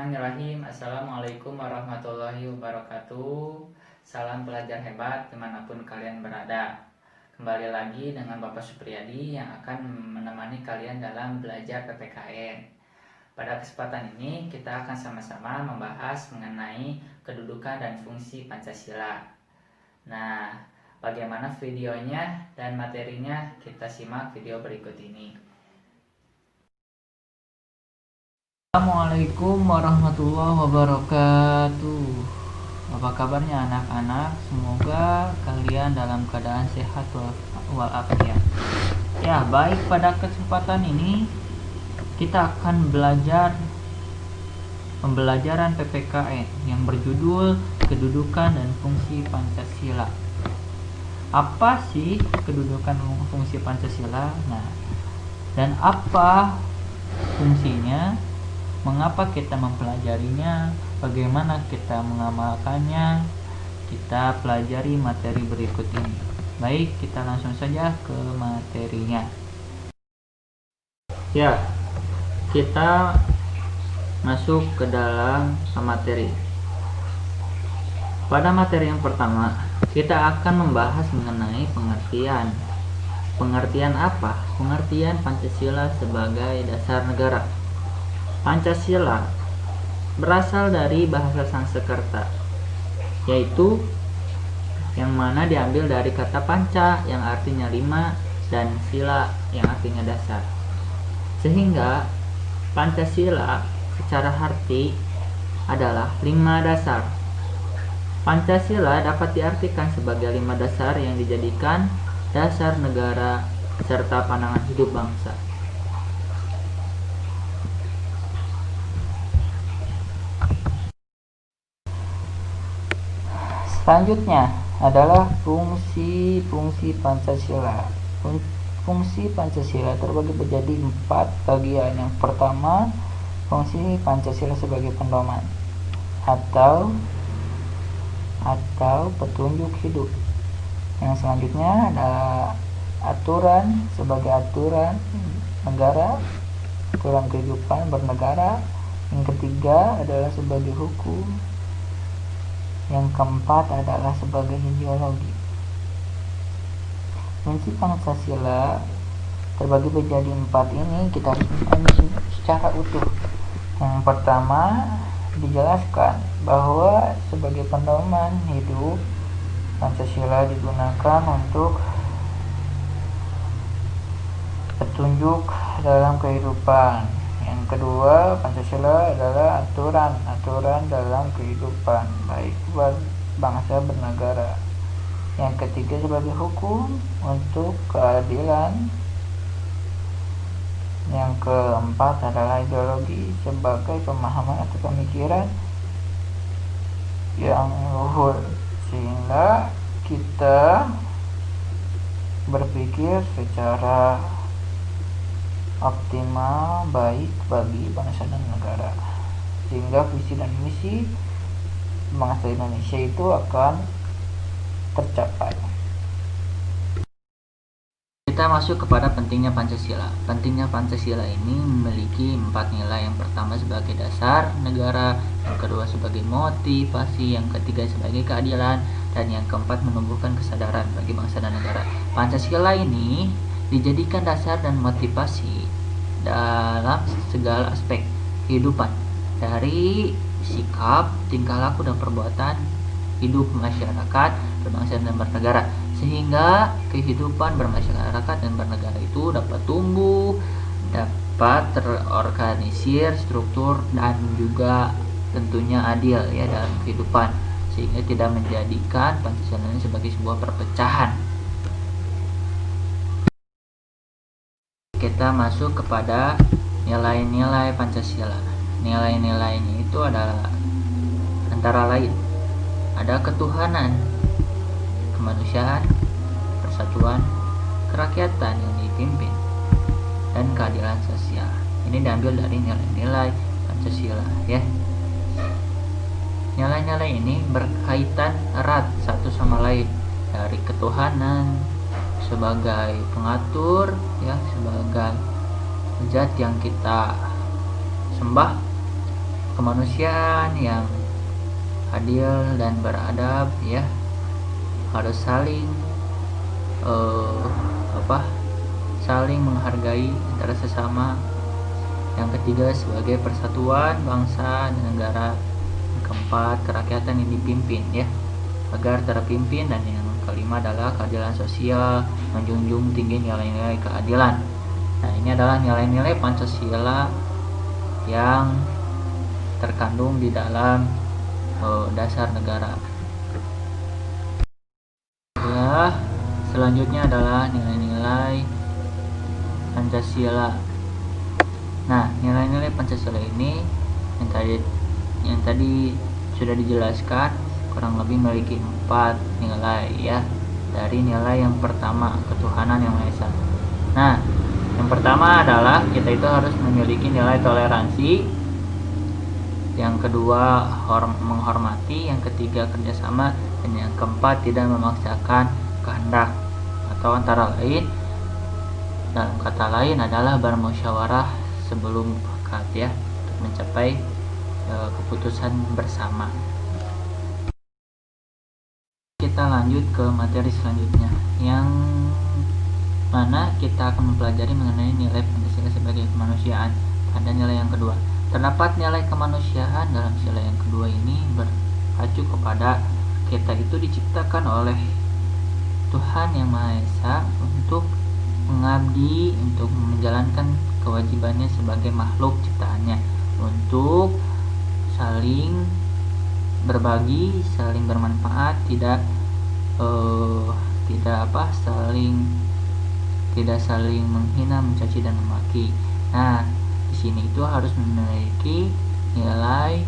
Bismillahirrahmanirrahim. Assalamualaikum warahmatullahi wabarakatuh. Salam pelajar hebat dimanapun kalian berada. Kembali lagi dengan Bapak Supriyadi yang akan menemani kalian dalam belajar PPKN. Pada kesempatan ini kita akan sama-sama membahas mengenai kedudukan dan fungsi Pancasila. Nah, bagaimana videonya dan materinya, kita simak video berikut ini. Assalamualaikum warahmatullahi wabarakatuh. Apa kabarnya anak-anak? Semoga kalian dalam keadaan sehat walafiat. Ya, baik, pada kesempatan ini kita akan belajar pembelajaran PPKN yang berjudul Kedudukan dan Fungsi Pancasila. Apa sih kedudukan dan fungsi Pancasila? Nah, dan apa fungsinya? Mengapa kita mempelajarinya, bagaimana kita mengamalkannya, kita pelajari materi berikut ini. Baik, kita langsung saja ke materinya. Ya, kita masuk ke dalam materi. Pada materi yang pertama, kita akan membahas mengenai pengertian. Pengertian apa? Pengertian Pancasila sebagai dasar negara. Pancasila berasal dari bahasa Sanskerta, yaitu yang mana diambil dari kata panca yang artinya 5 dan sila yang artinya dasar. Sehingga Pancasila secara arti adalah 5 dasar. Pancasila dapat diartikan sebagai 5 dasar yang dijadikan dasar negara serta pandangan hidup bangsa. Selanjutnya adalah fungsi Pancasila. Fungsi Pancasila terbagi menjadi 4 bagian. Yang pertama, fungsi Pancasila sebagai pedoman atau petunjuk hidup. Yang selanjutnya adalah aturan sebagai aturan negara, aturan kehidupan bernegara. Yang ketiga adalah sebagai hukum. Yang keempat adalah sebagai ideologi. Fungsi Pancasila terbagi menjadi 4 ini kita harus memahami secara utuh. Yang pertama, dijelaskan bahwa sebagai pedoman hidup, Pancasila digunakan untuk petunjuk dalam kehidupan. Yang kedua, Pancasila adalah aturan dalam kehidupan baik bangsa bernegara. Yang ketiga, sebagai hukum untuk keadilan. Yang keempat adalah ideologi sebagai pemahaman atau pemikiran yang luhur sehingga kita berpikir secara optimal baik bagi bangsa dan negara, sehingga visi dan misi bangsa Indonesia itu akan tercapai. Kita masuk kepada pentingnya Pancasila. Pentingnya Pancasila ini memiliki 4 nilai. Yang pertama sebagai dasar negara, yang kedua sebagai motivasi, yang ketiga sebagai keadilan, dan yang keempat menumbuhkan kesadaran bagi bangsa dan negara. Pancasila ini dijadikan dasar dan motivasi dalam segala aspek kehidupan, dari sikap, tingkah laku, dan perbuatan hidup masyarakat berbangsa dan bernegara, sehingga kehidupan bermasyarakat dan bernegara itu dapat tumbuh, dapat terorganisir, struktur, dan juga tentunya adil ya dalam kehidupan, sehingga tidak menjadikan Pancasila ini sebagai sebuah perpecahan. Kita masuk kepada nilai-nilai Pancasila. Nilai-nilainya itu adalah antara lain ada ketuhanan, kemanusiaan, persatuan, kerakyatan yang dipimpin, dan keadilan sosial. Ini diambil dari nilai-nilai Pancasila ya. Nilai-nilai ini berkaitan erat satu sama lain, dari ketuhanan sebagai pengatur ya, sebagai zat yang kita sembah, kemanusiaan yang adil dan beradab, ya, harus saling saling menghargai antara sesama. Yang ketiga sebagai persatuan bangsa dan negara. Yang keempat kerakyatan yang dipimpin, ya, agar terpimpin. Dan yang kelima adalah keadilan sosial, menjunjung tinggi nilai-nilai keadilan. Nah, ini adalah nilai-nilai Pancasila yang terkandung di dalam dasar negara. Ya, selanjutnya adalah nilai-nilai Pancasila. Nah, nilai-nilai Pancasila ini yang tadi sudah dijelaskan, kurang lebih memiliki 4 nilai, ya. Dari nilai yang pertama, ketuhanan yang Maha Esa. Nah, yang pertama adalah kita itu harus memiliki nilai toleransi. Yang kedua, menghormati. Yang ketiga, kerjasama. Dan yang keempat, tidak memaksakan kehendak. Atau antara lain, dalam kata lain adalah bermusyawarah sebelum mufakat, ya, untuk mencapai keputusan bersama. Kita lanjut ke materi selanjutnya, yang mana kita akan mempelajari mengenai nilai Pancasila sebagai kemanusiaan. Pada nilai yang kedua, terdapat nilai kemanusiaan dalam sila yang kedua ini berpacu kepada kita itu diciptakan oleh Tuhan Yang Maha Esa untuk mengabdi, untuk menjalankan kewajibannya sebagai makhluk ciptaannya, untuk saling berbagi, saling bermanfaat, tidak saling menghina, mencaci dan memaki. Nah, di sini itu harus memiliki nilai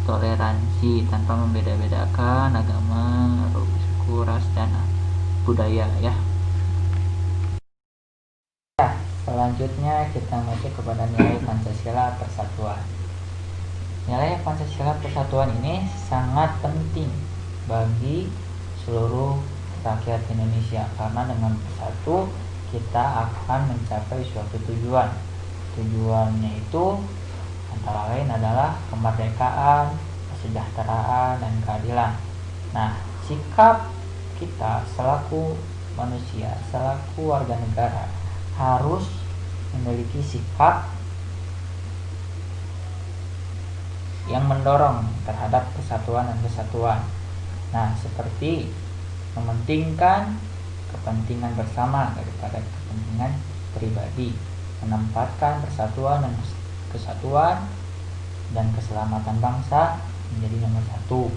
toleransi tanpa membeda-bedakan agama, suku, ras, dan budaya, ya. Selanjutnya kita masuk kepada nilai Pancasila Persatuan. Nilai Pancasila Persatuan ini sangat penting bagi seluruh rakyat Indonesia, karena dengan bersatu kita akan mencapai suatu tujuan. Tujuannya itu antara lain adalah kemerdekaan, kesejahteraan, dan keadilan. Nah, sikap kita selaku manusia, selaku warga negara, harus memiliki sikap yang mendorong terhadap persatuan dan kesatuan. Nah, seperti mementingkan kepentingan bersama daripada kepentingan pribadi, menempatkan persatuan dan kesatuan dan keselamatan bangsa menjadi nomor satu,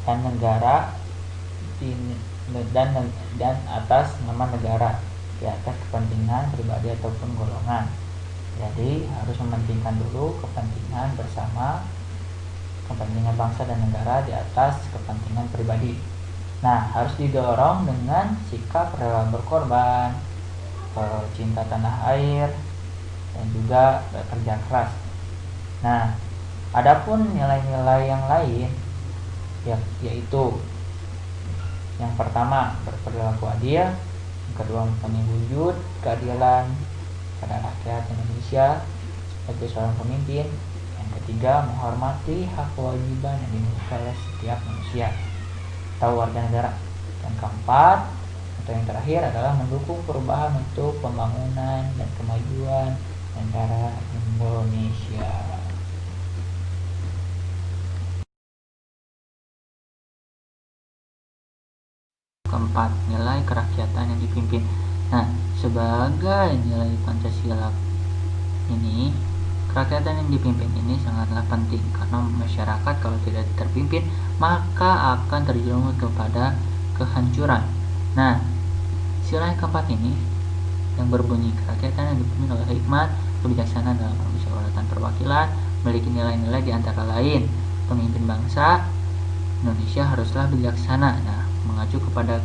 dan negara dan atas nama negara, di atas kepentingan pribadi ataupun golongan. Jadi harus mementingkan dulu kepentingan bersama, kepentingan bangsa dan negara di atas kepentingan pribadi. Nah, harus didorong dengan sikap rela berkorban, cinta tanah air, dan juga bekerja keras. Nah, adapun nilai-nilai yang lain, yaitu yang pertama berperilaku adil, yang kedua mempunyai wujud keadilan pada rakyat Indonesia sebagai seorang pemimpin, yang ketiga menghormati hak kewajiban yang dimiliki oleh setiap manusia atau warga negara, dan keempat atau yang terakhir adalah mendukung perubahan untuk pembangunan dan kemajuan negara Indonesia. Keempat, nilai kerakyatan yang dipimpin. Nah, sebagai nilai Pancasila ini, kerakyatan yang dipimpin ini sangatlah penting, karena masyarakat kalau tidak terpimpin maka akan terjerumus kepada kehancuran. Nah, sila yang keempat ini yang berbunyi kerakyatan yang dipimpin oleh hikmat, kebijaksanaan dalam permusyawaratan perwakilan, memiliki nilai-nilai di antara lain pemimpin bangsa Indonesia haruslah bijaksana. Nah, mengacu kepada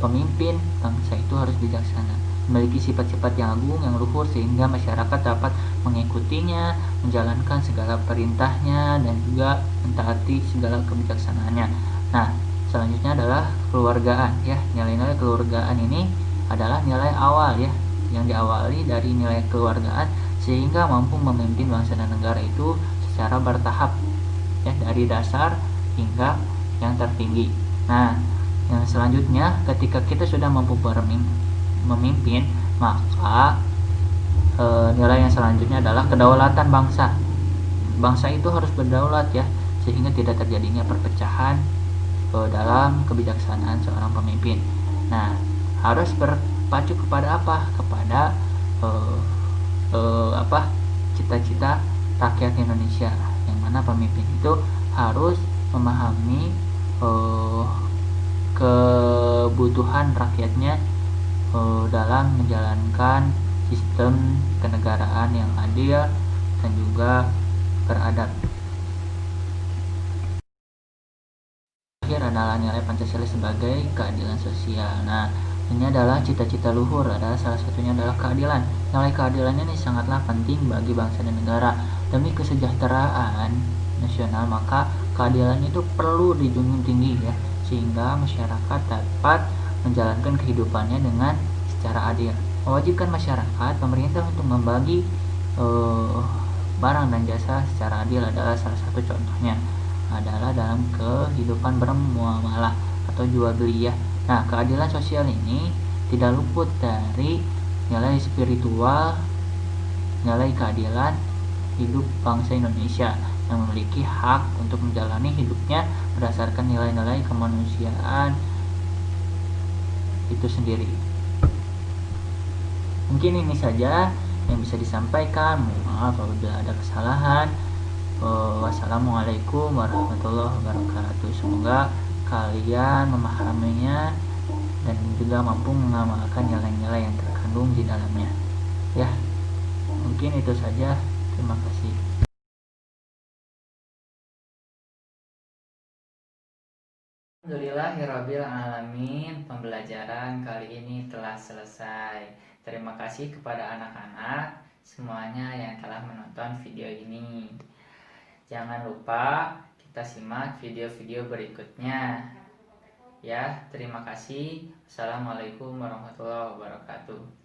pemimpin bangsa itu harus bijaksana, memiliki sifat-sifat yang agung, yang luhur, sehingga masyarakat dapat mengikutinya, menjalankan segala perintahnya, dan juga mentaati segala kebijaksanaannya. Nah, selanjutnya adalah kekeluargaan, ya. Nilai-nilai kekeluargaan ini adalah nilai awal, ya, yang diawali dari nilai kekeluargaan sehingga mampu memimpin bangsa dan negara itu secara bertahap, ya, dari dasar hingga yang tertinggi. Nah, yang selanjutnya ketika kita sudah mampu memimpin, maka nilai yang selanjutnya adalah kedaulatan bangsa. Bangsa itu harus berdaulat, ya, sehingga tidak terjadinya perpecahan dalam kebijaksanaan seorang pemimpin. Nah, harus berpacu kepada apa? Kepada uh, cita-cita rakyat Indonesia, yang mana pemimpin itu harus memahami uh, kebutuhan rakyatnya dalam menjalankan sistem kenegaraan yang adil dan juga beradab. Terakhir adalah nilai Pancasila sebagai keadilan sosial. Nah, ini adalah cita-cita luhur, adalah salah satunya adalah keadilan. Nilai keadilan ini sangatlah penting bagi bangsa dan negara. Demi kesejahteraan nasional, maka keadilan itu perlu dijunjung tinggi, ya, sehingga masyarakat dapat menjalankan kehidupannya dengan secara adil. Mewajibkan masyarakat, pemerintah untuk membagi barang dan jasa secara adil adalah salah satu contohnya adalah dalam kehidupan bermuamalah atau jual beli, ya. Nah, keadilan sosial ini tidak luput dari nilai spiritual, nilai keadilan hidup bangsa Indonesia yang memiliki hak untuk menjalani hidupnya berdasarkan nilai-nilai kemanusiaan itu sendiri. Mungkin ini saja yang bisa disampaikan. Maaf apabila ada kesalahan. Wassalamualaikum warahmatullahi wabarakatuh. Semoga kalian memahaminya dan juga mampu mengamalkan nilai-nilai yang terkandung di dalamnya. Ya, mungkin itu saja. Terima kasih. Alhamdulillahirabbil alamin. Pembelajaran kali ini telah selesai. Terima kasih kepada anak-anak semuanya yang telah menonton video ini. Jangan lupa kita simak video-video berikutnya. Ya, terima kasih. Assalamualaikum warahmatullahi wabarakatuh.